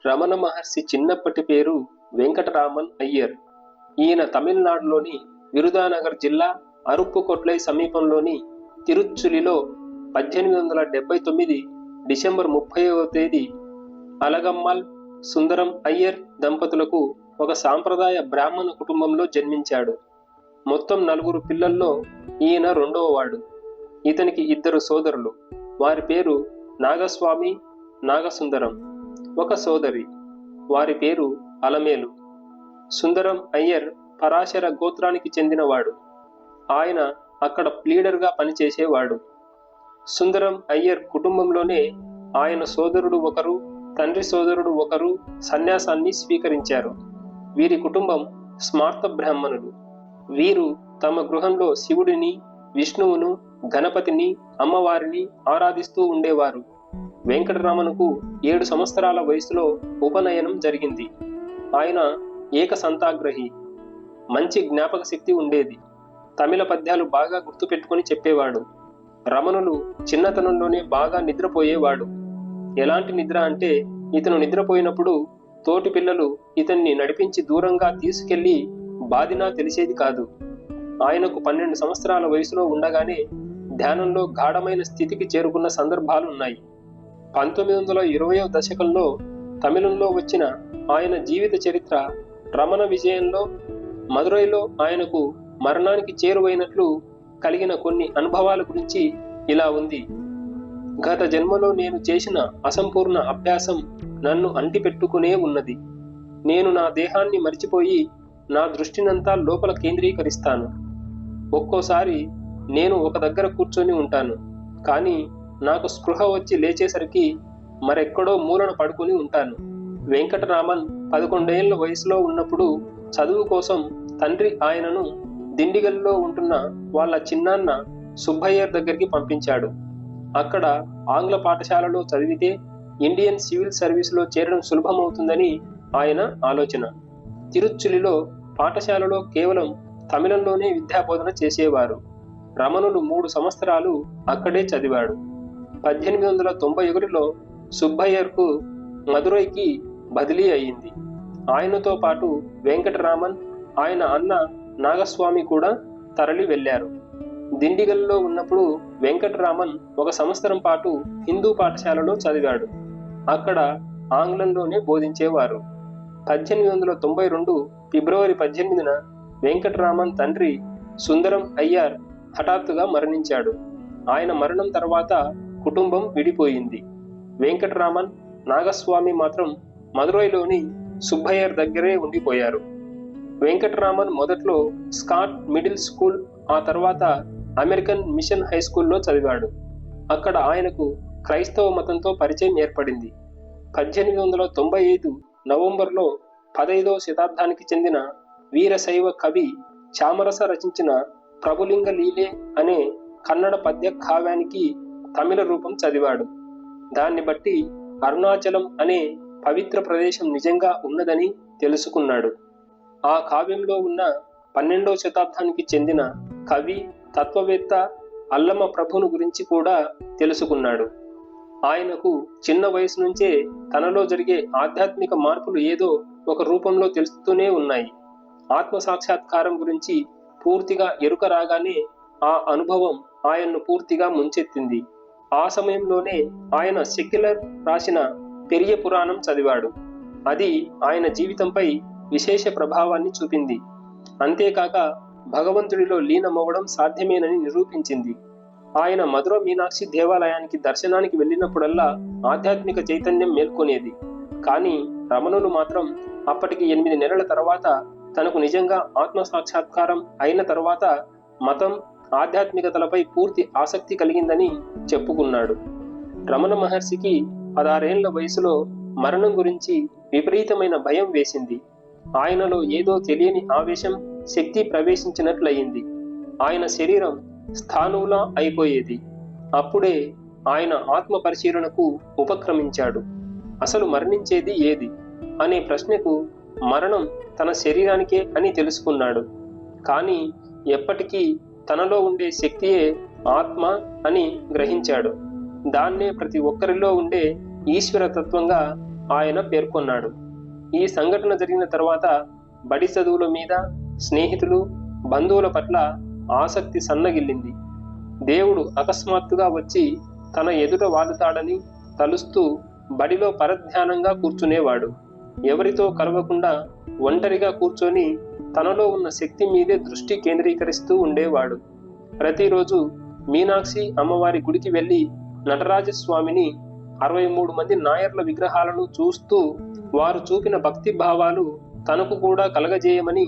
రమణ మహర్షి చిన్నప్పటి పేరు వెంకటరామన్ అయ్యర్. ఈయన తమిళనాడులోని విరుదానగర్ జిల్లా అరుప్పుకొట్లై సమీపంలోని తిరుచులిలో 1879 డిసెంబర్ 30వ తేదీ అలగమ్మాల్ సుందరం అయ్యర్ దంపతులకు ఒక సాంప్రదాయ బ్రాహ్మణ కుటుంబంలో జన్మించాడు. మొత్తం 4 పిల్లల్లో ఈయన రెండవవాడు. ఇతనికి 2 సోదరులు. వారి పేరు నాగస్వామి, నాగసుందరం. ఒక సోదరి, వారి పేరు అలమేలు. సుందరం అయ్యర్ పరాశర గోత్రానికి చెందినవాడు. ఆయన అక్కడ ప్లీడర్గా పనిచేసేవాడు. సుందరం అయ్యర్ కుటుంబంలోనే ఆయన సోదరుడు ఒకరు, తండ్రి సోదరుడు ఒకరు సన్యాసాన్ని స్వీకరించారు. వీరి కుటుంబం స్మార్త బ్రాహ్మణులు. వీరు తమ గృహంలో శివుడిని, విష్ణువును, గణపతిని, అమ్మవారిని ఆరాధిస్తూ ఉండేవారు. వెంకటరామన్కు 7 సంవత్సరాల వయసులో ఉపనయనం జరిగింది. ఆయన ఏకసంతాగ్రహి. మంచి జ్ఞాపక శక్తి ఉండేది. తమిళ పద్యాలు బాగా గుర్తుపెట్టుకుని చెప్పేవాడు. రమణులు చిన్నతనంలోనే బాగా నిద్రపోయేవాడు. ఎలాంటి నిద్ర అంటే, ఇతను నిద్రపోయినప్పుడు తోటి పిల్లలు ఇతన్ని నడిపించి దూరంగా తీసుకెళ్లి బాధినా తెలిసేది కాదు. ఆయనకు 12 సంవత్సరాల వయసులో ఉండగానే ధ్యానంలో గాఢమైన స్థితికి చేరుకున్న సందర్భాలున్నాయి. 1920వ దశకంలో తమిళంలో వచ్చిన ఆయన జీవిత చరిత్ర రమణ విజయంలో మదురైలో ఆయనకు మరణానికి చేరువైనట్లు కలిగిన కొన్ని అనుభవాల గురించి ఇలా ఉంది. గత జన్మలో నేను చేసిన అసంపూర్ణ అభ్యాసం నన్ను అంటిపెట్టుకునే ఉన్నది. నేను నా దేహాన్ని మరిచిపోయి నా దృష్టినంతా లోపల కేంద్రీకరిస్తాను. ఒక్కోసారి నేను ఒక దగ్గర కూర్చొని ఉంటాను, కానీ నాకు స్పృహ వచ్చి లేచేసరికి మరెక్కడో మూలన పడుకుని ఉంటాను. వెంకటరామన్ 11 ఏళ్ల వయసులో ఉన్నప్పుడు చదువు కోసం తండ్రి ఆయనను దిండిగల్లో ఉంటున్న వాళ్ళ చిన్నాన్న సుబ్బయ్యర్ దగ్గరికి పంపించాడు. అక్కడ ఆంగ్ల పాఠశాలలో చదివితే ఇండియన్ సివిల్ సర్వీసులో చేరడం సులభమవుతుందని ఆయన ఆలోచన. తిరుచులిలో పాఠశాలలో కేవలం తమిళంలోనే విద్యాబోధన చేసేవారు. రమణులు 3 సంవత్సరాలు అక్కడే చదివాడు. 1891లో సుబ్బయ్యర్కు మదురైకి బదిలీ అయింది. ఆయనతో పాటు వెంకటరామన్, ఆయన అన్న నాగస్వామి కూడా తరలి వెళ్లారు. దిండిగల్లో ఉన్నప్పుడు వెంకటరామన్ 1 సంవత్సరం పాటు హిందూ పాఠశాలలో చదివాడు. అక్కడ ఆంగ్లంలోనే బోధించేవారు. 1892 ఫిబ్రవరి 18న వెంకటరామన్ తండ్రి సుందరం అయ్యర్ హఠాత్తుగా మరణించాడు. ఆయన మరణం తర్వాత కుటుంబం విడిపోయింది. వెంకటరామన్, నాగస్వామి మాత్రం మదురైలోని సుబ్బయ్యర్ దగ్గరే ఉండిపోయారు. వెంకటరామన్ మొదట్లో స్కాట్ మిడిల్ స్కూల్, ఆ తర్వాత అమెరికన్ మిషన్ హై స్కూల్లో చదివాడు. అక్కడ ఆయనకు క్రైస్తవ మతంతో పరిచయం ఏర్పడింది. 1895 నవంబర్లో 15వ శతాబ్దానికి చెందిన వీరశైవ కవి చామరస రచించిన ప్రభులింగ లీలే అనే కన్నడ పద్య కావ్యానికి తమిళ రూపం చదివాడు. దాన్ని బట్టి అరుణాచలం అనే పవిత్ర ప్రదేశం నిజంగా ఉన్నదని తెలుసుకున్నాడు. ఆ కావ్యంలో ఉన్న 12వ శతాబ్దానికి చెందిన కవి, తత్వవేత్త అల్లమ ప్రభును గురించి కూడా తెలుసుకున్నాడు. ఆయనకు చిన్న వయసు నుంచే తనలో జరిగే ఆధ్యాత్మిక మార్పులు ఏదో ఒక రూపంలో తెలుస్తూనే ఉన్నాయి. ఆత్మ సాక్షాత్కారం గురించి పూర్తిగా ఎరుక రాగానే ఆ అనుభవం ఆయన్ను పూర్తిగా ముంచెత్తింది. ఆ సమయంలోనే ఆయన సెక్యులర్ రాసిన పెరియ పురాణం చదివాడు. అది ఆయన జీవితంపై విశేష ప్రభావాన్ని చూపింది. అంతేకాక భగవంతుడిలో లీనమవ్వడం సాధ్యమేనని నిరూపించింది. ఆయన మధుర మీనాక్షి దేవాలయానికి దర్శనానికి వెళ్ళినప్పుడల్లా ఆధ్యాత్మిక చైతన్యం మేల్కొనేది. కానీ రమణులు మాత్రం అప్పటికి 8 నెలల తర్వాత తనకు నిజంగా ఆత్మ సాక్షాత్కారం అయిన తర్వాత మతం, ఆధ్యాత్మికతలపై పూర్తి ఆసక్తి కలిగిందని చెప్పుకున్నాడు. రమణ మహర్షికి 16 ఏళ్ల వయసులో మరణం గురించి విపరీతమైన భయం వేసింది. ఆయనలో ఏదో తెలియని ఆవేశం, శక్తి ప్రవేశించినట్లయింది. ఆయన శరీరం స్థాణువులా అయిపోయేది. అప్పుడే ఆయన ఆత్మ పరిశీలనకు ఉపక్రమించాడు. అసలు మరణించేది ఏది అనే ప్రశ్నకు మరణం తన శరీరానికే అని తెలుసుకున్నాడు. కానీ ఎప్పటికీ తనలో ఉండే శక్తియే ఆత్మ అని గ్రహించాడు. దాన్నే ప్రతి ఒక్కరిలో ఉండే ఈశ్వర తత్వంగా ఆయన పేర్కొన్నాడు. ఈ సంఘటన జరిగిన తర్వాత బడి చదువుల మీద, స్నేహితులు, బంధువుల పట్ల ఆసక్తి సన్నగిల్లింది. దేవుడు అకస్మాత్తుగా వచ్చి తన ఎదుట వాలుతాడని తలుస్తూ బడిలో పరధ్యానంగా కూర్చునేవాడు. ఎవరితో కలవకుండా ఒంటరిగా కూర్చొని తనలో ఉన్న శక్తి మీదే దృష్టి కేంద్రీకరిస్తూ ఉండేవాడు. ప్రతిరోజు మీనాక్షి అమ్మవారి గుడికి వెళ్లి నటరాజస్వామిని, 63 మంది నాయర్ల విగ్రహాలను చూస్తూ వారు చూపిన భక్తి భావాలు తనకు కూడా కలగజేయమని,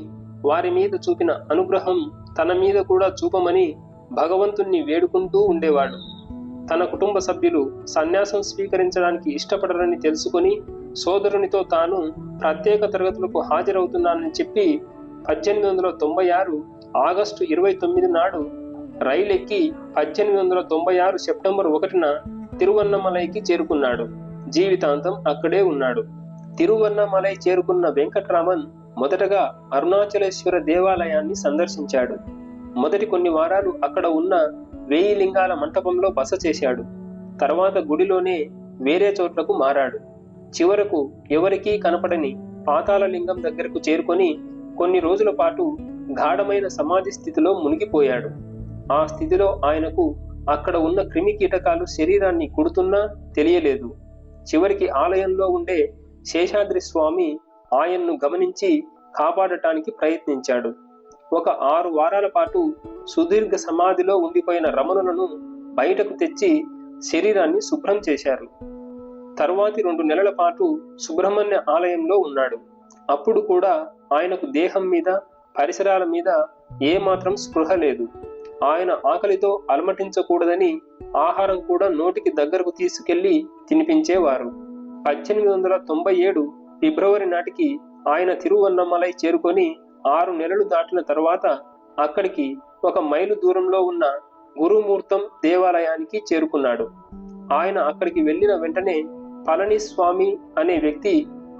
వారి మీద చూపిన అనుగ్రహం తన మీద కూడా చూపమని భగవంతుణ్ణి వేడుకుంటూ ఉండేవాడు. తన కుటుంబ సభ్యులు సన్యాసం స్వీకరించడానికి ఇష్టపడరని తెలుసుకొని సోదరునితో తాను ప్రత్యేక తరగతులకు హాజరవుతున్నానని చెప్పి 1896 ఆగస్టు 29 నాడు రైలెక్కి 1896 సెప్టెంబర్ 1న తిరువన్నమలైకి చేరుకున్నాడు. జీవితాంతం అక్కడే ఉన్నాడు. తిరువన్నమలై చేరుకున్న వెంకట్రామన్ మొదటగా అరుణాచలేశ్వర దేవాలయాన్ని సందర్శించాడు. మొదటి కొన్ని వారాలు అక్కడ ఉన్న 1000 లింగాల మంటపంలో బస చేశాడు. తర్వాత గుడిలోనే వేరే చోట్లకు మారాడు. చివరకు ఎవరికీ కనపడని పాతాళ లింగం దగ్గరకు చేరుకొని కొన్ని రోజుల పాటు గాఢమైన సమాధి స్థితిలో మునిగిపోయాడు. ఆ స్థితిలో ఆయనకు అక్కడ ఉన్న క్రిమి కీటకాలు శరీరాన్ని కుడుతున్నా తెలియలేదు. చివరికి ఆలయంలో ఉండే శేషాద్రి స్వామి ఆయన్ను గమనించి కాపాడటానికి ప్రయత్నించాడు. ఒక 6 వారాల పాటు సుదీర్ఘ సమాధిలో ఉండిపోయిన రమణులను బయటకు తెచ్చి శరీరాన్ని శుభ్రం చేశారు. తరువాతి 2 నెలల పాటు సుబ్రహ్మణ్య ఆలయంలో ఉన్నాడు. అప్పుడు కూడా ఆయనకు దేహం మీద, పరిసరాల మీద ఏమాత్రం స్పృహ లేదు. ఆయన ఆకలితో అలమటించకూడదని ఆహారం కూడా నోటికి దగ్గరకు తీసుకెళ్లి తినిపించేవారు. 1897 ఫిబ్రవరి నాటికి ఆయన తిరువన్నమలై చేరుకొని 6 నెలలు దాటిన తరువాత అక్కడికి 1 మైలు దూరంలో ఉన్న గురుమూర్తం దేవాలయానికి చేరుకున్నాడు. ఆయన అక్కడికి వెళ్లిన వెంటనే పళనిస్వామి అనే వ్యక్తి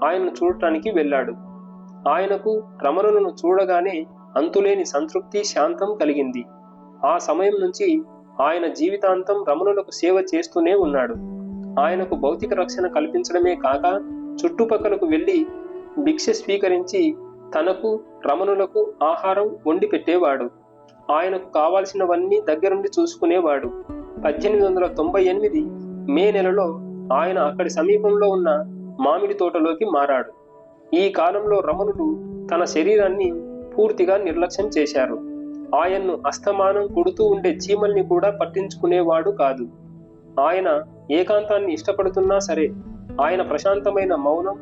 ఆయనను చూడటానికి వెళ్ళాడు. ఆయనకు రమణులను చూడగానే అంతులేని సంతృప్తి, శాంతం కలిగింది. ఆ సమయం నుంచి ఆయన జీవితాంతం రమణులకు సేవ చేస్తూనే ఉన్నాడు. ఆయనకు భౌతిక రక్షణ కల్పించడమే కాక చుట్టుపక్కలకు వెళ్లి భిక్ష స్వీకరించి తనకు, రమణులకు ఆహారం వండి పెట్టేవాడు. ఆయనకు కావాల్సినవన్నీ దగ్గరుండి చూసుకునేవాడు. 1898 మే నెలలో ఆయన అక్కడి సమీపంలో ఉన్న మామిడి తోటలోకి మారాడు. ఈ కాలంలో రమణులు తన శరీరాన్ని పూర్తిగా నిర్లక్ష్యం చేశారు. ఆయన్ను అస్తమానం కొడుతూ ఉండే చీమల్ని కూడా పట్టించుకునేవాడు కాదు. ఆయన ఏకాంతాన్ని ఇష్టపడుతున్నా సరే ఆయన ప్రశాంతమైన మౌనం,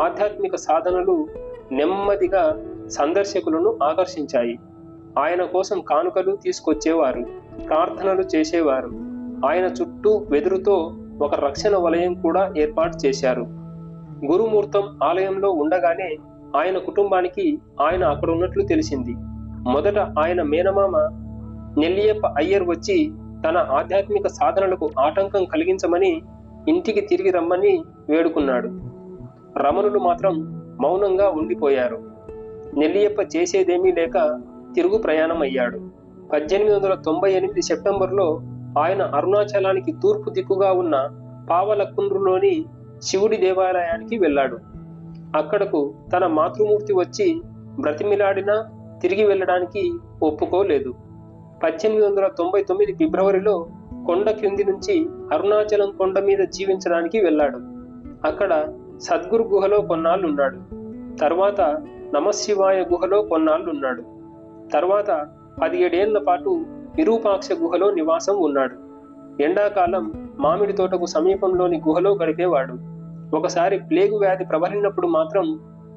ఆధ్యాత్మిక సాధనలు నెమ్మదిగా సందర్శకులను ఆకర్షించాయి. ఆయన కోసం కానుకలు తీసుకొచ్చేవారు, ప్రార్థనలు చేసేవారు. ఆయన చుట్టూ వెదురుతో ఒక రక్షణ వలయం కూడా ఏర్పాటు చేశారు. గురుమూర్తం ఆలయంలో ఉండగానే ఆయన కుటుంబానికి ఆయన అక్కడ ఉన్నట్లు తెలిసింది. మొదట ఆయన మేనమామ నెల్లియప్ప అయ్యర్ వచ్చి తన ఆధ్యాత్మిక సాధనలకు ఆటంకం కలిగించమని ఇంటికి తిరిగి రమ్మని వేడుకున్నాడు. రమణులు మాత్రం మౌనంగా ఉండిపోయారు. నెల్లియప్ప చేసేదేమీ లేక తిరుగు ప్రయాణం అయ్యాడు. 1898 సెప్టెంబర్లో ఆయన అరుణాచలానికి తూర్పు దిక్కుగా ఉన్న పావలకుండ్రులోని శివుడి దేవాలయానికి వెళ్ళాడు. అక్కడకు తన మాతృమూర్తి వచ్చి బ్రతిమిలాడినా తిరిగి వెళ్ళడానికి ఒప్పుకోలేదు. 1899 ఫిబ్రవరిలో కొండ క్రింది నుంచి అరుణాచలం కొండ మీద జీవించడానికి వెళ్ళాడు. అక్కడ సద్గురు గుహలో కొన్నాళ్ళున్నాడు. తర్వాత నమశివాయ గుహలో కొన్నాళ్ళున్నాడు. తర్వాత 17 ఏళ్ల పాటు విరూపాక్ష గుహలో నివాసం ఉన్నాడు. ఎండాకాలం మామిడి తోటకు సమీపంలోని గుహలో గడిపేవాడు. ఒకసారి ప్లేగు వ్యాధి ప్రబలినప్పుడు మాత్రం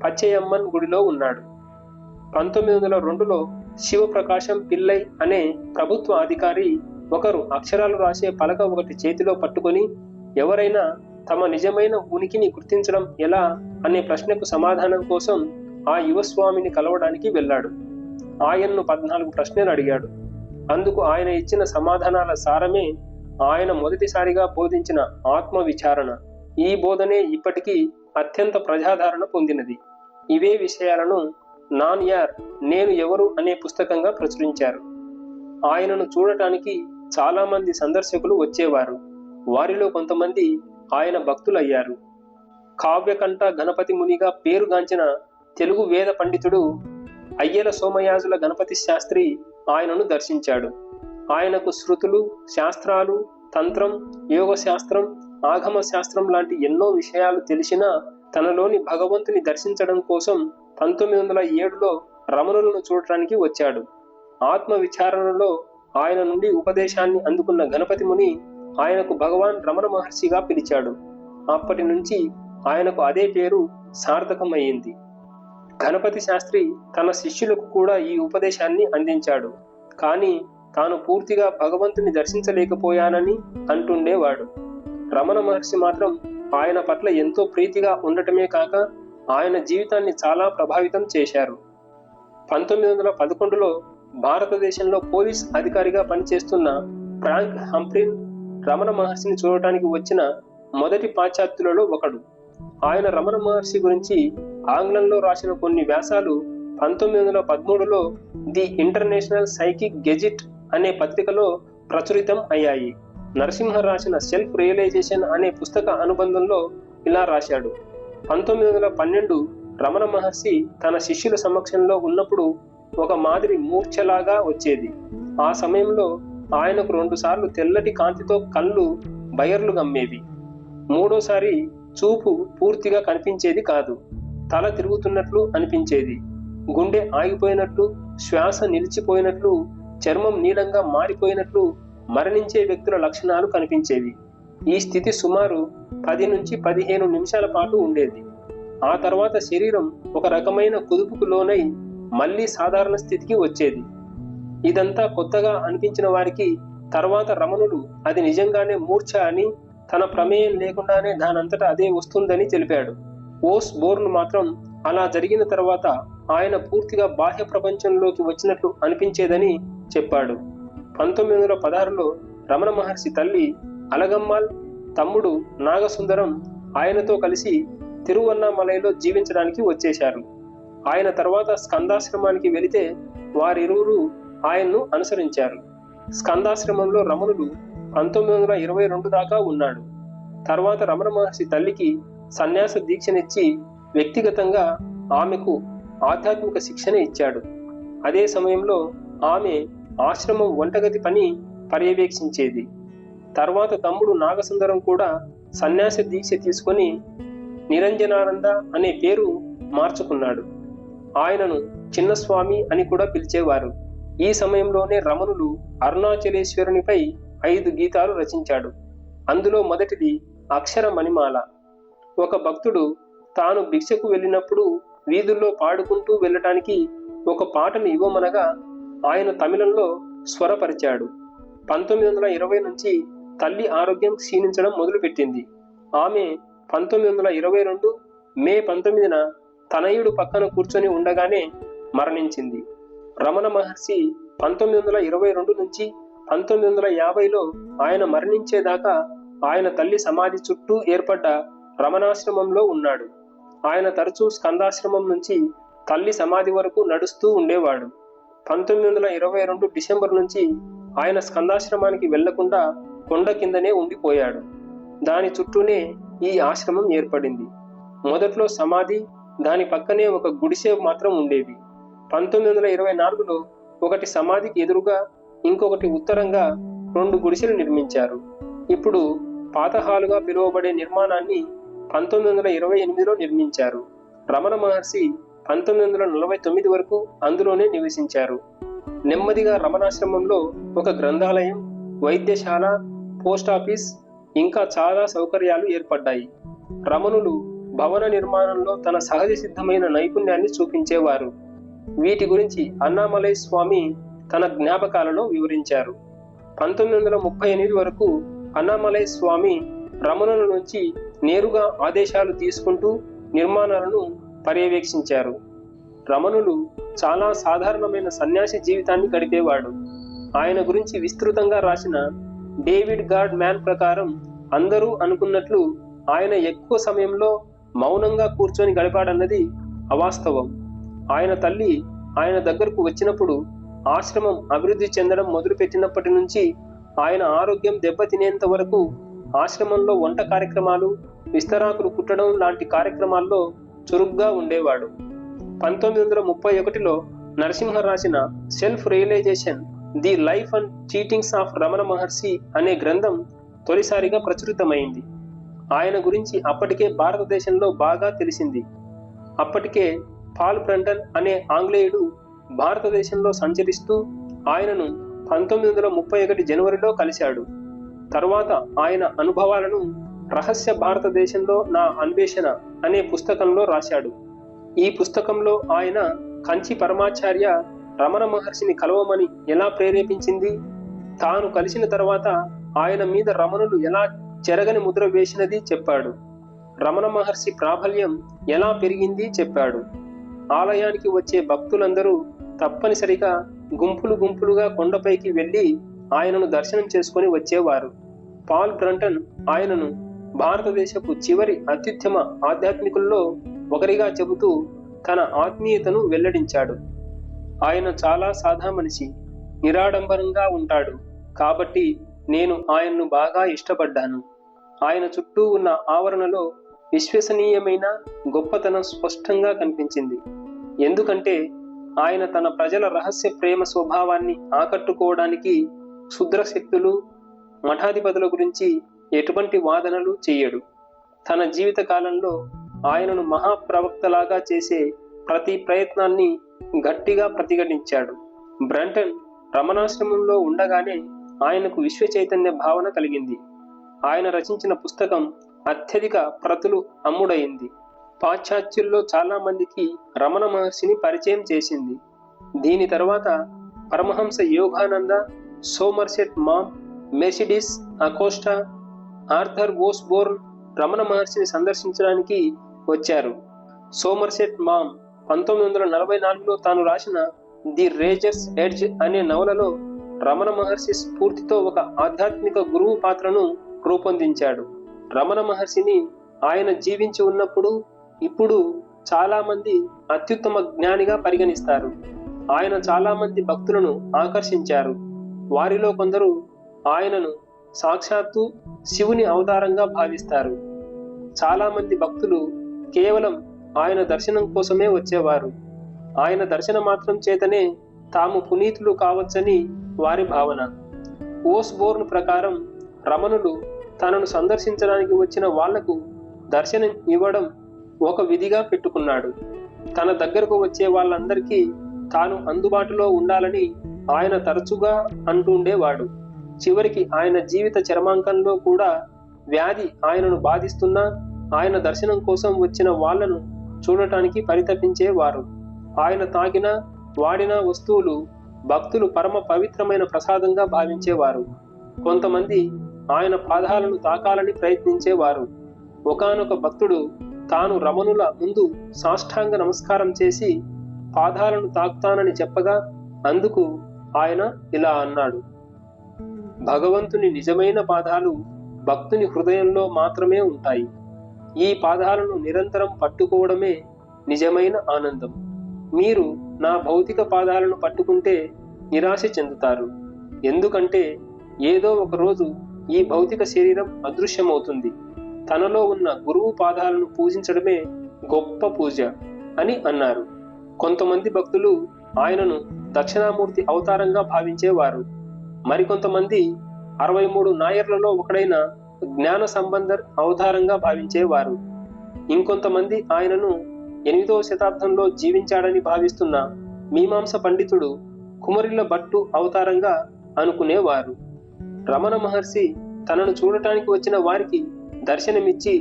పచ్చయమ్మన్ గుడిలో ఉన్నాడు. 1902లో శివప్రకాశం పిల్లై అనే ప్రభుత్వ అధికారి ఒకరు అక్షరాలు రాసే పలక ఒకటి చేతిలో పట్టుకొని ఎవరైనా తమ నిజమైన ఉనికిని గుర్తించడం ఎలా అనే ప్రశ్నకు సమాధానం కోసం ఆ యువస్వామిని కలవడానికి వెళ్ళాడు. ఆయన్ను 14 ప్రశ్నలు అడిగాడు. అందుకు ఆయన ఇచ్చిన సమాధానాల సారమే ఆయన మొదటిసారిగా బోధించిన ఆత్మ విచారణ. ఈ బోధనే ఇప్పటికీ అత్యంత ప్రజాదరణ పొందినది. ఇవే విషయాలను నాన్ యార్ నేను ఎవరు అనే పుస్తకంగా ప్రచురించారు. ఆయనను చూడటానికి చాలా మంది సందర్శకులు వచ్చేవారు. వారిలో కొంతమంది ఆయన భక్తులయ్యారు. కావ్యకంఠ గణపతి మునిగా పేరుగాంచిన తెలుగు వేద పండితుడు అయ్యల సోమయాజుల గణపతి శాస్త్రి ఆయనను దర్శించాడు. ఆయనకు శృతులు, శాస్త్రాలు, తంత్రం, యోగ శాస్త్రం, ఆగమ శాస్త్రం లాంటి ఎన్నో విషయాలు తెలిసినా తనలోని భగవంతుని దర్శించడం కోసం 1907లో రమణులను చూడటానికి వచ్చాడు. ఆత్మ విచారణలో ఆయన నుండి ఉపదేశాన్ని అందుకున్న గణపతి ముని ఆయనకు భగవాన్ రమణ మహర్షిగా పిలిచాడు. అప్పటి నుంచి ఆయనకు అదే పేరు సార్థకమయ్యింది. గణపతి శాస్త్రి తన శిష్యులకు కూడా ఈ ఉపదేశాన్ని అందించాడు. కానీ తాను పూర్తిగా భగవంతుని దర్శించలేకపోయానని అంటుండేవాడు. రమణ మహర్షి మాత్రం ఆయన పట్ల ఎంతో ప్రీతిగా ఉండటమే కాక ఆయన జీవితాన్ని చాలా ప్రభావితం చేశారు. 1911లో భారతదేశంలో పోలీస్ అధికారిగా పనిచేస్తున్న ఫ్రాంక్ హంఫ్రిన్ రమణ మహర్షిని చూడటానికి వచ్చిన మొదటి పాశ్చాత్యులలో ఒకడు. ఆయన రమణ మహర్షి గురించి ఆంగ్లంలో రాసిన కొన్ని వ్యాసాలు 1913లో ది ఇంటర్నేషనల్ సైకిక్ గెజిట్ అనే పత్రికలో ప్రచురితం అయ్యాయి. నరసింహ రాసిన సెల్ఫ్ రియలైజేషన్ అనే పుస్తక అనుబంధంలో ఇలా రాశాడు: 1912 రమణ మహర్షి తన శిష్యుల సమక్షంలో ఉన్నప్పుడు ఒక మాదిరి మూర్ఛలాగా వచ్చేది. ఆ సమయంలో ఆయనకు 2 సార్లు తెల్లటి కాంతితో కళ్ళు బయర్లు గమ్మేవి. మూడోసారి చూపు పూర్తిగా కనిపించేది కాదు. తల తిరుగుతున్నట్లు అనిపించేది. గుండె ఆగిపోయినట్లు, శ్వాస నిలిచిపోయినట్లు, చర్మం నీలంగా మారిపోయినట్లు మరణించే వ్యక్తుల లక్షణాలు కనిపించేవి. ఈ స్థితి సుమారు 10 నుంచి 15 నిమిషాల పాటు ఉండేది. ఆ తర్వాత శరీరం ఒక రకమైన కుదుపుకు లోనై మళ్లీ సాధారణ స్థితికి వచ్చేది. ఇదంతా కొత్తగా అనిపించిన వారికి తర్వాత రమణులు అది నిజంగానే మూర్ఛ అని, తన ప్రమేయం లేకుండానే దానంతటా అదే వస్తుందని తెలిపాడు. ఓస్ బోర్న్ మాత్రం అలా జరిగిన తర్వాత ఆయన పూర్తిగా బాహ్య ప్రపంచంలోకి వచ్చినట్లు అనిపించేదని చెప్పాడు. 1916లో రమణ మహర్షి తల్లి అలగమ్మాల్, తమ్ముడు నాగసుందరం ఆయనతో కలిసి తిరువన్నామలైలో జీవించడానికి వచ్చేశారు. ఆయన తర్వాత స్కందాశ్రమానికి వెళితే వారిరువురు ఆయన్ను అనుసరించారు. స్కందాశ్రమంలో రమణుడు 1922 దాకా ఉన్నాడు. తర్వాత రమణ మహర్షి తల్లికి సన్యాస దీక్షనిచ్చి వ్యక్తిగతంగా ఆమెకు ఆధ్యాత్మిక శిక్షణ ఇచ్చాడు. అదే సమయంలో ఆమె ఆశ్రమం వంటగది పని పర్యవేక్షించేది. తర్వాత తమ్ముడు నాగసుందరం కూడా సన్యాస దీక్ష తీసుకొని నిరంజనానంద అనే పేరు మార్చుకున్నాడు. ఆయనను చిన్నస్వామి అని కూడా పిలిచేవారు. ఈ సమయంలోనే రమణులు అరుణాచలేశ్వరునిపై 5 గీతాలు రచించాడు. అందులో మొదటిది అక్షర మణిమాల. ఒక భక్తుడు తాను భిక్షకు వెళ్ళినప్పుడు వీధుల్లో పాడుకుంటూ వెళ్ళటానికి ఒక పాటను ఇవ్వమనగా ఆయన తమిళంలో స్వరపరిచాడు. 1920 నుంచి తల్లి ఆరోగ్యం క్షీణించడం మొదలుపెట్టింది. ఆమె 1922 మే 19న తనయుడు పక్కన కూర్చొని ఉండగానే మరణించింది. రమణ మహర్షి 1922 నుంచి 1950లో ఆయన మరణించేదాకా ఆయన తల్లి సమాధి చుట్టూ ఏర్పడ్డ రమణాశ్రమంలో ఉన్నాడు. ఆయన తరచూ స్కందాశ్రమం నుంచి తల్లి సమాధి వరకు నడుస్తూ ఉండేవాడు. 1922 డిసెంబర్ నుంచి ఆయన స్కందాశ్రమానికి వెళ్లకుండా కొండ కిందనే ఉండిపోయాడు. దాని చుట్టూనే ఈ ఆశ్రమం ఏర్పడింది. మొదట్లో సమాధి, దాని పక్కనే ఒక గుడిసె మాత్రం ఉండేవి. 1924లో ఒకటి సమాధికి ఎదురుగా, ఇంకొకటి ఉత్తరంగా 2 గుడిసెలు నిర్మించారు. ఇప్పుడు పాతహాలుగా పిలువబడే నిర్మాణాన్ని 1928లో నిర్మించారు. రమణ మహర్షి 1949 వరకు అందులోనే నివసించారు. నెమ్మదిగా రమణాశ్రమంలో ఒక గ్రంథాలయం, వైద్యశాల, పోస్టాఫీస్, ఇంకా చాలా సౌకర్యాలు ఏర్పడ్డాయి. రమణులు భవన నిర్మాణంలో తన సహజ సిద్ధమైన నైపుణ్యాన్ని చూపించేవారు. వీటి గురించి అన్నామలై స్వామి తన జ్ఞాపకాలలో వివరించారు. 1938 వరకు అన్నామలై స్వామి రమణుల నుంచి నేరుగా ఆదేశాలు తీసుకుంటూ నిర్మాణాలను పర్యవేక్షించారు. రమణులు చాలా సాధారణమైన సన్యాసి జీవితాన్ని గడిపేవాడు. ఆయన గురించి విస్తృతంగా రాసిన డేవిడ్ గాడ్ మ్యాన్ ప్రకారం అందరూ అనుకున్నట్లు ఆయన ఎక్కువ సమయంలో మౌనంగా కూర్చొని గడిపాడన్నది అవాస్తవం. ఆయన తల్లి ఆయన దగ్గరకు వచ్చినప్పుడు ఆశ్రమం అభివృద్ధి చెందడం మొదలుపెట్టినప్పటి నుంచి ఆయన ఆరోగ్యం దెబ్బతినేంత వరకు ఆశ్రమంలో వంట కార్యక్రమాలు, విస్తరాకులు కుట్టడం లాంటి కార్యక్రమాల్లో చురుగ్గా ఉండేవాడు. 1931లో నరసింహ రాసిన self realization, the life and teachings of Ramana Maharshi అనే గ్రంథం తొలిసారిగా ప్రచురితమైంది. ఆయన గురించి అప్పటికే భారతదేశంలో బాగా తెలిసింది. అప్పటికే పాల్ బ్రంటన్ అనే ఆంగ్లేయుడు భారతదేశంలో సంచరిస్తూ ఆయనను 1931 జనవరిలో కలిశాడు. తరువాత ఆయన అనుభవాలను రహస్య భారతదేశంలో నా అన్వేషణ అనే పుస్తకంలో రాశాడు. ఈ పుస్తకంలో ఆయన కంచి పరమాచార్య రమణ మహర్షిని కలవమని ఎలా ప్రేరేపించింది, తాను కలిసిన తర్వాత ఆయన మీద రమణులు ఎలా చెరగని ముద్ర వేసినది చెప్పాడు. రమణ మహర్షి ప్రాబల్యం ఎలా పెరిగింది చెప్పాడు. ఆలయానికి వచ్చే భక్తులందరూ తప్పనిసరిగా గుంపులు గుంపులుగా కొండపైకి వెళ్లి ఆయనను దర్శనం చేసుకుని వచ్చేవారు. పాల్ బ్రంటన్ ఆయనను భారతదేశపు చివరి అత్యుత్తమ ఆధ్యాత్మికుల్లో ఒకరిగా చెబుతూ తన ఆత్మీయతను వెల్లడించాడు. ఆయన చాలా సాదా మనిషి, నిరాడంబరంగా ఉంటాడు. కాబట్టి నేను ఆయన్ను బాగా ఇష్టపడ్డాను. ఆయన చుట్టూ ఉన్న ఆవరణలో విశ్వసనీయమైన గొప్పతనం స్పష్టంగా కనిపించింది. ఎందుకంటే ఆయన తన ప్రజల రహస్య ప్రేమ స్వభావాన్ని ఆకట్టుకోవడానికి క్షుద్ర శక్తులు, మఠాధిపతుల గురించి ఎటువంటి వాదనలు చేయడు. తన జీవిత కాలంలో ఆయనను మహాప్రవక్తలాగా చేసే ప్రతి ప్రయత్నాన్ని గట్టిగా ప్రతిఘటించాడు. బ్రంటన్ రమణాశ్రమంలో ఉండగానే ఆయనకు విశ్వ చైతన్య భావన కలిగింది. ఆయన రచించిన పుస్తకం అత్యధిక ప్రతులు అమ్ముడైంది. పాశ్చాత్యుల్లో చాలా మందికి రమణ మహర్షిని పరిచయం చేసింది. దీని తర్వాత Paramahansa Yogananda, Somerset Maugham, Mercedes Acosta, Arthur Osborne Ramana మహర్షిని సందర్శించడానికి వచ్చారు. సోమర్సెట్ మామ్ 1944లో తాను రాసిన ది రేజర్స్ ఎడ్జ్ అనే నవలలో రమణ మహర్షి స్ఫూర్తితో ఒక ఆధ్యాత్మిక గురువు పాత్రను రూపొందించాడు. రమణ మహర్షిని ఆయన జీవించి ఉన్నప్పుడు, ఇప్పుడు చాలా మంది అత్యుత్తమ జ్ఞానిగా పరిగణిస్తారు. ఆయన చాలా మంది భక్తులను ఆకర్షించారు. వారిలో కొందరు ఆయనను సాక్షాత్తు శివుని అవతారంగా భావిస్తారు. చాలా మంది భక్తులు కేవలం ఆయన దర్శనం కోసమే వచ్చేవారు. ఆయన దర్శన మాత్రం చేతనే తాము పునీతులు కావచ్చని వారి భావన. ఓస్బోర్న్ ప్రకారం రమణులు తనను సందర్శించడానికి వచ్చిన వాళ్లకు దర్శనం ఇవ్వడం ఒక విధిగా పెట్టుకున్నాడు. తన దగ్గరకు వచ్చే వాళ్ళందరికీ తాను అందుబాటులో ఉండాలని ఆయన తరచుగా అంటుండేవాడు. చివరికి ఆయన జీవిత చరమాంకంలో కూడా వ్యాధి ఆయనను బాధిస్తున్నా ఆయన దర్శనం కోసం వచ్చిన వాళ్లను చూడటానికి పరితపించేవారు. ఆయన తాకిన, వాడిన వస్తువులు భక్తులు పరమ పవిత్రమైన ప్రసాదంగా భావించేవారు. కొంతమంది ఆయన పాదాలను తాకాలని ప్రయత్నించేవారు. ఒకానొక భక్తుడు తాను రమణుల ముందు సాష్టాంగ నమస్కారం చేసి పాదాలను తాకుతానని చెప్పగా అందుకు ఆయన ఇలా అన్నాడు: భగవంతుని నిజమైన పాదాలు భక్తుని హృదయంలో మాత్రమే ఉంటాయి. ఈ పాదాలను నిరంతరం పట్టుకోవడమే నిజమైన ఆనందం. మీరు నా భౌతిక పాదాలను పట్టుకుంటే నిరాశ చెందుతారు. ఎందుకంటే ఏదో ఒక రోజు ఈ భౌతిక శరీరం అదృశ్యమవుతుంది. తనలో ఉన్న గురువు పాదాలను పూజించడమే గొప్ప పూజ అని అన్నారు. కొంతమంది భక్తులు ఆయనను దక్షిణామూర్తి అవతారంగా భావించేవారు. మరికొంతమంది 63 నాయర్లలో ఒకడైన జ్ఞాన సంబంధర్ అవతారంగా భావించేవారు. ఇంకొంతమంది ఆయనను 8వ శతాబ్దంలో జీవించాడని భావిస్తున్న మీమాంస పండితుడు కుమరిల్ల భట్టు అవతారంగా అనుకునేవారు. రమణ మహర్షి తనను చూడటానికి వచ్చిన వారికి దర్శనమిచ్చి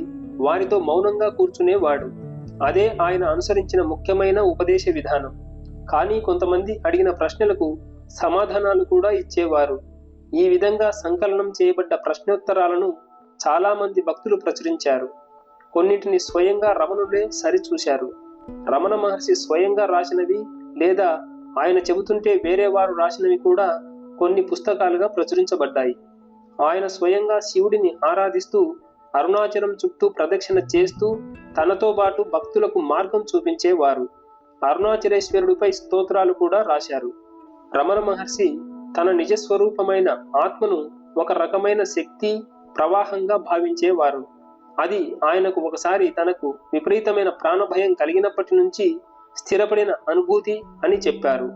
వారితో మౌనంగా కూర్చునేవాడు. అదే ఆయన అనుసరించిన ముఖ్యమైన ఉపదేశ విధానం. కానీ కొంతమంది అడిగిన ప్రశ్నలకు సమాధానాలు కూడా ఇచ్చేవారు. ఈ విధంగా సంకలనం చేయబడ్డ ప్రశ్నోత్తరాలను చాలా మంది భక్తులు ప్రచురించారు. కొన్నింటిని స్వయంగా రమణులే సరిచూశారు. రమణ మహర్షి స్వయంగా రాసినవి లేదా ఆయన చెబుతుంటే వేరే వారు రాసినవి కూడా కొన్ని పుస్తకాలుగా ప్రచురించబడ్డాయి. ఆయన స్వయంగా శివుడిని ఆరాధిస్తూ అరుణాచలం చుట్టూ ప్రదక్షిణ చేస్తూ తనతో పాటు భక్తులకు మార్గం చూపించేవారు. అరుణాచలేశ్వరుడిపై స్తోత్రాలు కూడా రాశారు. రమణ మహర్షి తన నిజస్వరూపమైన ఆత్మను ఒక రకమైన శక్తి ప్రవాహంగా భావించేవారు. అది ఆయనకు ఒకసారి తనకు విపరీతమైన ప్రాణభయం కలిగినప్పటి నుంచి స్థిరపడిన అనుభూతి అని చెప్పారు.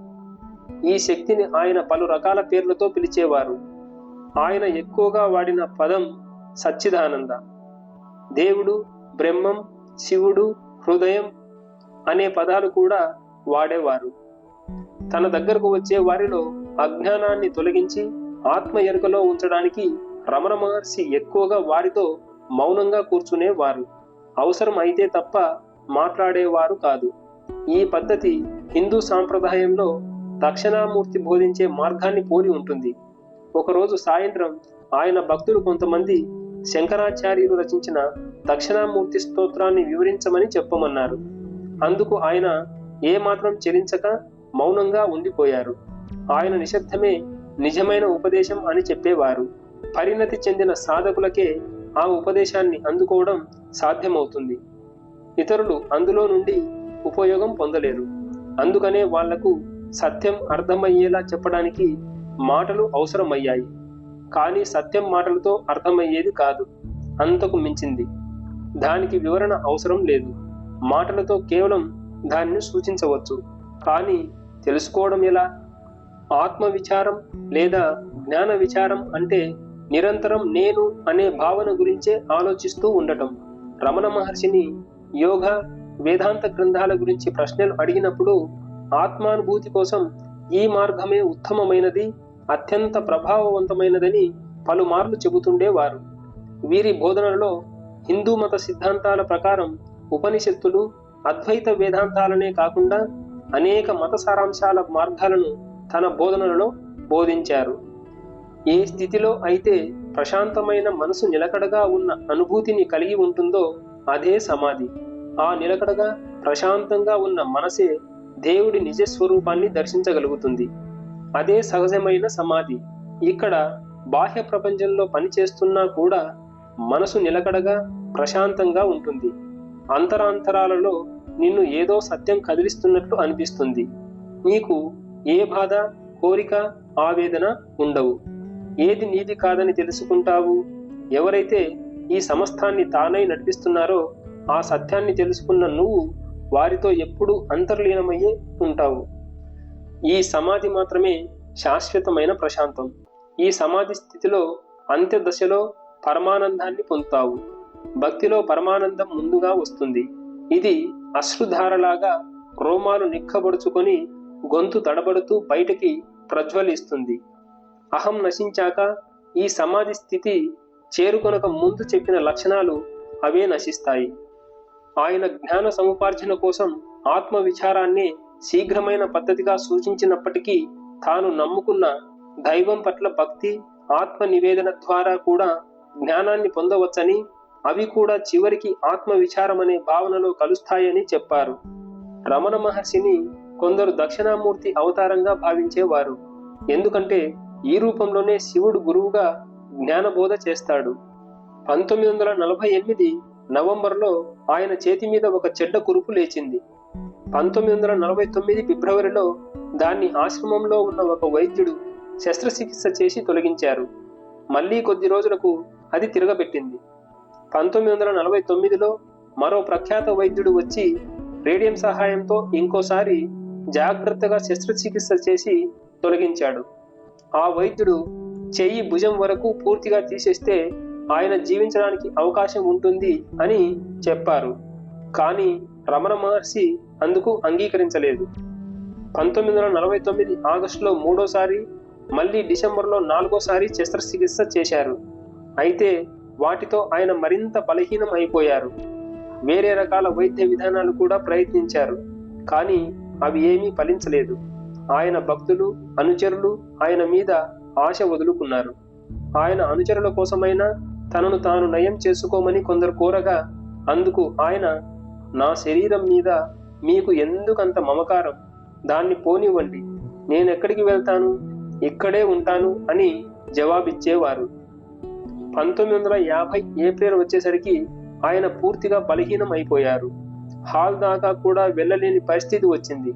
ఈ శక్తిని ఆయన పలు రకాల పేర్లతో పిలిచేవారు. ఆయన ఎక్కువగా వాడిన పదం సచ్చిదానంద. దేవుడు, బ్రహ్మం, శివుడు, హృదయం అనే పదాలు కూడా వాడేవారు. తన దగ్గరకు వచ్చే వారిలో అజ్ఞానాన్ని తొలగించి ఆత్మ ఎరుకలో ఉంచడానికి రమణ మహర్షి ఎక్కువగా వారితో మౌనంగా కూర్చునేవారు. అవసరం అయితే తప్ప మాట్లాడేవారు కాదు. ఈ పద్ధతి హిందూ సాంప్రదాయంలో దక్షిణామూర్తి బోధించే మార్గాన్ని పోలి ఉంటుంది. ఒకరోజు సాయంత్రం ఆయన భక్తులు కొంతమంది శంకరాచార్యులు రచించిన దక్షిణామూర్తి స్తోత్రాన్ని వివరించమని చెప్పమన్నారు. అందుకు ఆయన ఏమాత్రం చెలించక మౌనంగా ఉండిపోయారు. ఆయన నిశ్శబ్దమే నిజమైన ఉపదేశం అని చెప్పేవారు. పరిణతి చెందిన సాధకులకే ఆ ఉపదేశాన్ని అందుకోవడం సాధ్యమవుతుంది. ఇతరులు అందులో నుండి ఉపయోగం పొందలేరు. అందుకనే వాళ్లకు సత్యం అర్థమయ్యేలా చెప్పడానికి మాటలు అవసరమయ్యాయి. కానీ సత్యం మాటలతో అర్థమయ్యేది కాదు, అంతకు మించింది. దానికి వివరణ అవసరం లేదు. మాటలతో కేవలం దానిని సూచించవచ్చు, కానీ తెలుసుకోవడం ఎలా? ఆత్మ విచారం లేదా జ్ఞాన విచారం అంటే నిరంతరం నేను అనే భావన గురించే ఆలోచిస్తూ ఉండటం. రమణ మహర్షిని యోగ, వేదాంత గ్రంథాల గురించి ప్రశ్నలు అడిగినప్పుడు ఆత్మానుభూతి కోసం ఈ మార్గమే ఉత్తమమైనది, అత్యంత ప్రభావవంతమైనదని పలుమార్లు చెబుతుండేవారు. వీరి బోధనలలో హిందూ మత సిద్ధాంతాల ప్రకారం ఉపనిషత్తులు, అద్వైత వేదాంతాలనే కాకుండా అనేక మత సారాంశాల మార్గాలను తన బోధనలలో బోధించారు. ఏ స్థితిలో అయితే ప్రశాంతమైన మనసు నిలకడగా ఉన్న అనుభూతిని కలిగి ఉంటుందో అదే సమాధి. ఆ నిలకడగా ప్రశాంతంగా ఉన్న మనసే దేవుడి నిజస్వరూపాన్ని దర్శించగలుగుతుంది. అదే సహజమైన సమాధి. ఇక్కడ బాహ్య ప్రపంచంలో పనిచేస్తున్నా కూడా మనసు నిలకడగా ప్రశాంతంగా ఉంటుంది. అంతరాంతరాలలో నిన్ను ఏదో సత్యం కదిలిస్తున్నట్లు అనిపిస్తుంది. నీకు ఏ బాధ, కోరిక, ఆవేదన ఉండవు. ఏది నీది కాదని తెలుసుకుంటావు. ఎవరైతే ఈ సమస్తాన్ని తానై నడిపిస్తున్నారో ఆ సత్యాన్ని తెలుసుకున్న నువ్వు వారితో ఎప్పుడూ అంతర్లీనమయ్యే ఉంటావు. ఈ సమాధి మాత్రమే శాశ్వతమైన ప్రశాంతం. ఈ సమాధి స్థితిలో అంత్య దశలో పరమానందాన్ని పొందుతావు. భక్తిలో పరమానందం ముందుగా వస్తుంది. ఇది అశ్రుధారలాగా రోమాలు నిక్కబడుచుకొని గొంతు తడబడుతూ బయటికి ప్రజ్వలిస్తుంది. అహం నశించాక ఈ సమాధి స్థితి చేరుకొనక ముందు చెప్పిన లక్షణాలు అవే నశిస్తాయి. ఆయన జ్ఞాన సముపార్జన కోసం ఆత్మ విచారాన్ని శీఘ్రమైన పద్ధతిగా సూచించినప్పటికీ తాను నమ్ముకున్న దైవం పట్ల భక్తి, ఆత్మ నివేదన ద్వారా కూడా జ్ఞానాన్ని పొందవచ్చని, అవి కూడా చివరికి ఆత్మ విచారమనే భావనలో కలుస్తాయని చెప్పారు. రమణ మహర్షిని కొందరు దక్షిణామూర్తి అవతారంగా భావించేవారు. ఎందుకంటే ఈ రూపంలోనే శివుడు గురువుగా జ్ఞానబోధ చేస్తాడు. 1948 నవంబర్లో ఆయన చేతి మీద ఒక చెడ్డ కురుపు లేచింది. 1949 ఫిబ్రవరిలో దాన్ని ఆశ్రమంలో ఉన్న ఒక వైద్యుడు శస్త్రచికిత్స చేసి తొలగించారు. మళ్లీ కొద్ది రోజులకు అది తిరగబెట్టింది. 1949లో మరో ప్రఖ్యాత వైద్యుడు వచ్చి రేడియం సహాయంతో ఇంకోసారి జాగ్రత్తగా శస్త్రచికిత్స చేసి తొలగించాడు. ఆ వైద్యుడు చెయ్యి భుజం వరకు పూర్తిగా తీసేస్తే ఆయన జీవించడానికి అవకాశం ఉంటుంది అని చెప్పారు. కానీ రమణ మహర్షి అందుకు అంగీకరించలేదు. 1949 ఆగస్టులో మూడోసారి, మళ్లీ డిసెంబర్లో 4వసారి శస్త్రచికిత్స చేశారు. అయితే వాటితో ఆయన మరింత బలహీనం అయిపోయారు. వేరే రకాల వైద్య విధానాలు కూడా ప్రయత్నించారు, కానీ అవి ఏమీ ఫలించలేదు. ఆయన భక్తులు, అనుచరులు ఆయన మీద ఆశ వదులుకున్నారు. ఆయన అనుచరుల కోసమైనా తనను తాను నయం చేసుకోమని కొందరు కోరగా అందుకు ఆయన, నా శరీరం మీద మీకు ఎందుకంత మమకారం? దాన్ని పోనివ్వండి, నేనెక్కడికి వెళ్తాను, ఇక్కడే ఉంటాను అని జవాబిచ్చేవారు. 1950 ఏప్రిల్ వచ్చేసరికి ఆయన పూర్తిగా బలహీనం అయిపోయారు. హాల్ దాకా కూడా వెళ్ళలేని పరిస్థితి వచ్చింది.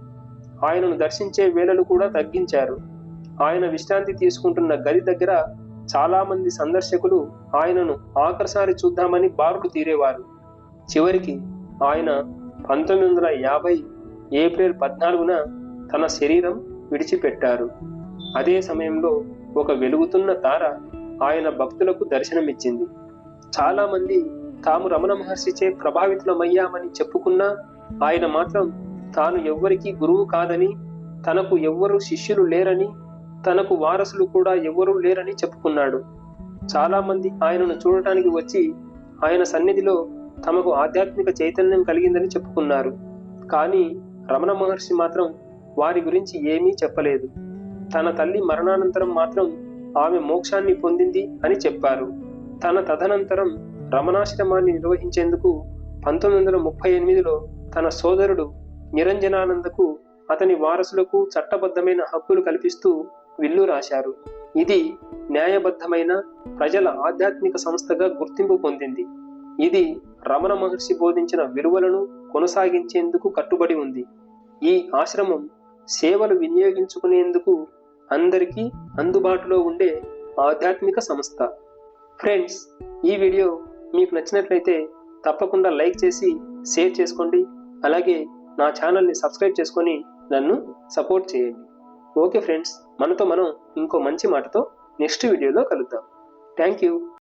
ఆయనను దర్శించే వేళలు కూడా తగ్గించారు. ఆయన విశ్రాంతి తీసుకుంటున్న గది దగ్గర చాలామంది సందర్శకులు ఆయనను ఆఖరిసారి చూద్దామని బారులు తీరేవారు. చివరికి ఆయన 1950 ఏప్రిల్ 14న తన శరీరం విడిచిపెట్టారు. అదే సమయంలో ఒక వెలుగుతున్న తార ఆయన భక్తులకు దర్శనమిచ్చింది. చాలామంది తాము రమణ మహర్షిచే ప్రభావితులమయ్యామని చెప్పుకున్నా ఆయన మాత్రం తాను ఎవ్వరికీ గురువు కాదని, తనకు ఎవ్వరూ శిష్యులు లేరని, తనకు వారసులు కూడా ఎవ్వరూ లేరని చెప్పుకున్నాడు. చాలామంది ఆయనను చూడటానికి వచ్చి ఆయన సన్నిధిలో తమకు ఆధ్యాత్మిక చైతన్యం కలిగిందని చెప్పుకున్నారు. కానీ రమణ మహర్షి మాత్రం వారి గురించి ఏమీ చెప్పలేదు. తన తల్లి మరణానంతరం మాత్రం ఆమె మోక్షాన్ని పొందింది అని చెప్పారు. తన తదనంతరం రమణాశ్రమాన్ని నిర్వహించేందుకు 1938లో తన సోదరుడు నిరంజనానందకు అతని వారసులకు చట్టబద్ధమైన హక్కులు కల్పిస్తూ విల్లు రాశారు. ఇది న్యాయబద్ధమైన ప్రజల ఆధ్యాత్మిక సంస్థగా గుర్తింపు పొందింది. ఇది రమణ మహర్షి బోధించిన విలువలను కొనసాగించేందుకు కట్టుబడి ఉంది. ఈ ఆశ్రమం సేవలు వినియోగించుకునేందుకు అందరికీ అందుబాటులో ఉండే ఆధ్యాత్మిక సంస్థ. ఫ్రెండ్స్, ఈ వీడియో మీకు నచ్చినట్లయితే తప్పకుండా లైక్ చేసి షేర్ చేసుకోండి. అలాగే నా ఛానల్ని సబ్స్క్రైబ్ చేసుకొని నన్ను సపోర్ట్ చేయండి. ఓకే ఫ్రెండ్స్, మనతో మనం ఇంకో మంచి మాటతో నెక్స్ట్ వీడియోలో కలుద్దాం. Thank you.